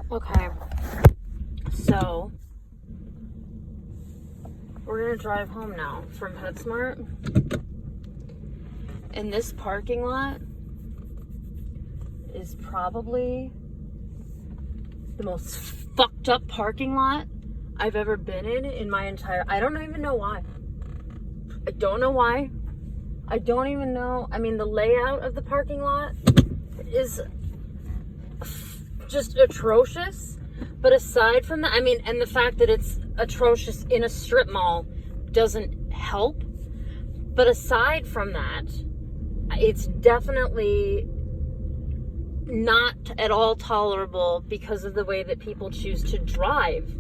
Okay, so we're gonna drive home now from PetSmart. And this parking lot is probably the most fucked up parking lot I've ever been in my entire... I don't even know why. I don't know why. I don't even know. I mean, the layout of the parking lot is just atrocious. But aside from that, I mean, and the fact that it's atrocious in a strip mall doesn't help. But aside from that, it's definitely not at all tolerable because of the way that people choose to drive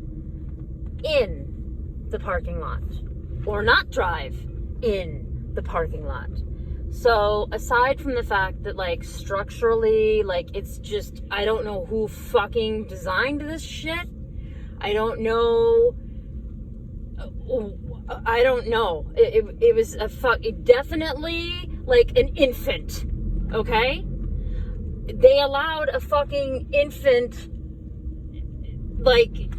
in the parking lot or not drive in the parking lot. So aside from the fact that, like, structurally, like, it's just, I don't know who fucking designed this shit. I don't know. It was definitely like an infant, okay? They allowed a fucking infant, like,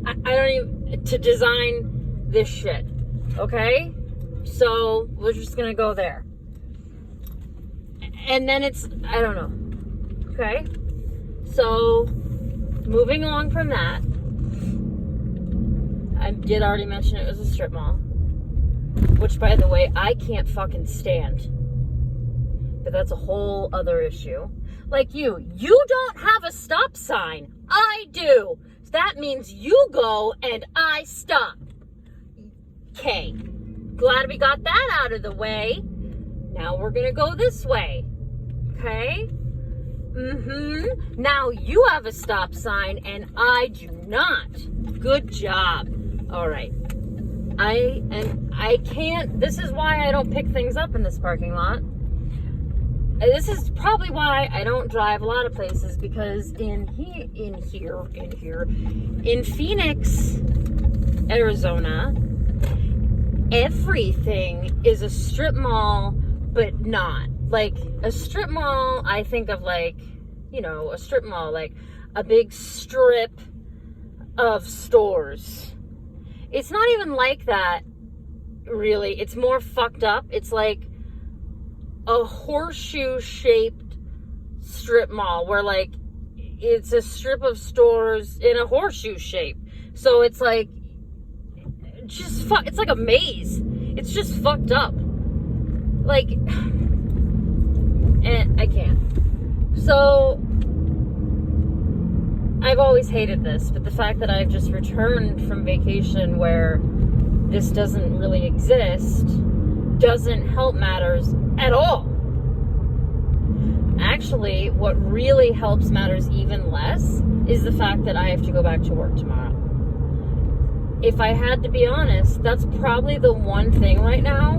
I don't even, to design this shit, okay? So we're just gonna go there. And then it's, I don't know, okay? So moving along from that, I did already mention it was a strip mall, which, by the way, I can't fucking stand. But that's a whole other issue. Like you don't have a stop sign. I do. So that means you go and I stop. Okay. Glad we got that out of the way. Now we're gonna go this way. Okay? Now you have a stop sign and I do not. Good job. All right. I can't, this is why I don't pick things up in this parking lot. This is probably why I don't drive a lot of places, because in Phoenix, Arizona, everything is a strip mall, but not. Like, a strip mall, I think of, like, you know, a strip mall, like a big strip of stores. It's not even like that, really. It's more fucked up. It's like a horseshoe-shaped strip mall where, like, it's a strip of stores in a horseshoe shape. So it's like, just it's like a maze. It's just fucked up. Like, and I can't. So I've always hated this, but the fact that I've just returned from vacation where this doesn't really exist doesn't help matters at all. Actually, what really helps matters even less is the fact that I have to go back to work tomorrow. If I had to be honest, that's probably the one thing right now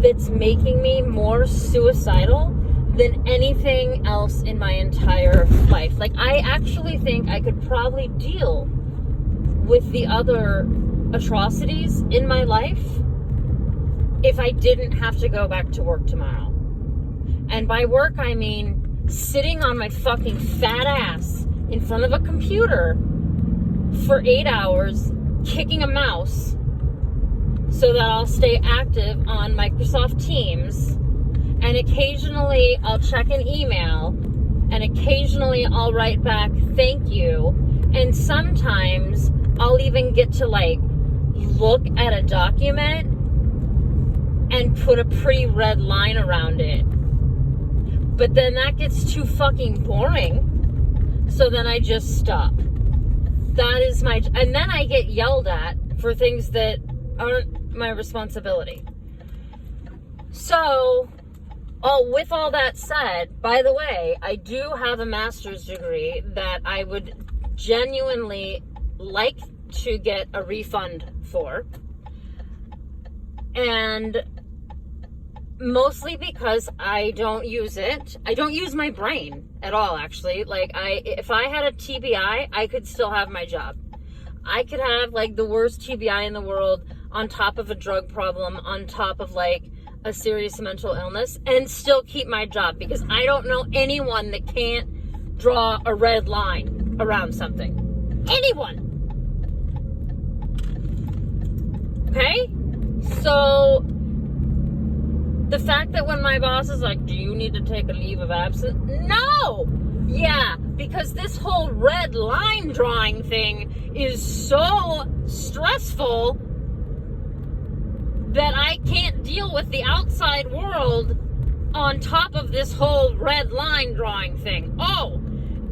that's making me more suicidal than anything else in my entire life. Like, I actually think I could probably deal with the other atrocities in my life if I didn't have to go back to work tomorrow. And by work, I mean sitting on my fucking fat ass in front of a computer for 8 hours, kicking a mouse so that I'll stay active on Microsoft Teams. And occasionally I'll check an email, and occasionally I'll write back, thank you. And sometimes I'll even get to, like, look at a document and put a pretty red line around it. But then that gets too fucking boring. So then I just stop. That is my, and then I get yelled at for things that aren't my responsibility. So, with all that said, by the way, I do have a master's degree that I would genuinely like to get a refund for. And mostly because I don't use it. I don't use my brain at all, actually. Like, if I had a TBI, I could still have my job. I could have, like, the worst TBI in the world on top of a drug problem, on top of, like, a serious mental illness, and still keep my job, because I don't know anyone that can't draw a red line. around something. Anyone. Okay? So, the fact that when my boss is like, do you need to take a leave of absence? No! Yeah, because this whole red line drawing thing is so stressful that I can't deal with the outside world on top of this whole red line drawing thing. Oh,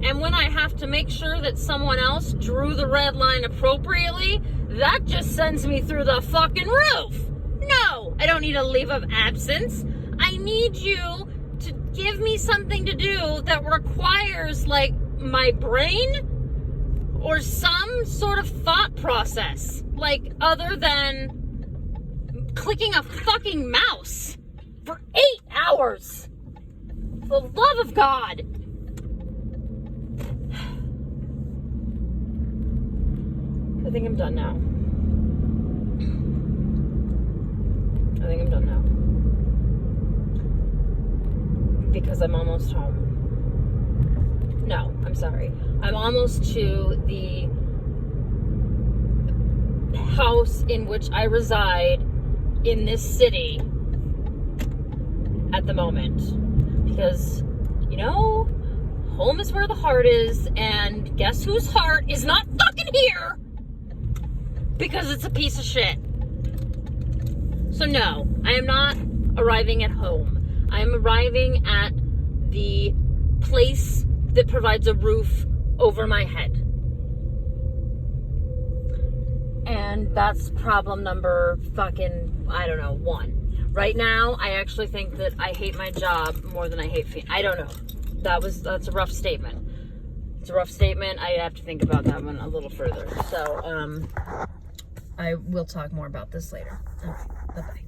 and when I have to make sure that someone else drew the red line appropriately, that just sends me through the fucking roof. No, I don't need a leave of absence. I need you to give me something to do that requires, like, my brain or some sort of thought process, like, other than clicking a fucking mouse for 8 hours. For the love of God. I think I'm done now. I think I'm done now. Because I'm almost home. No, I'm sorry. I'm almost to the house in which I reside in this city at the moment. Because, you know, home is where the heart is, and guess whose heart is not fucking here? Because it's a piece of shit. So no, I am not arriving at home. I am arriving at the place that provides a roof over my head. And that's problem number fucking, I don't know, 1. Right now, I actually think that I hate my job more than I hate I don't know. That's a rough statement. It's a rough statement. I have to think about that one a little further. So, I will talk more about this later. Okay, bye-bye.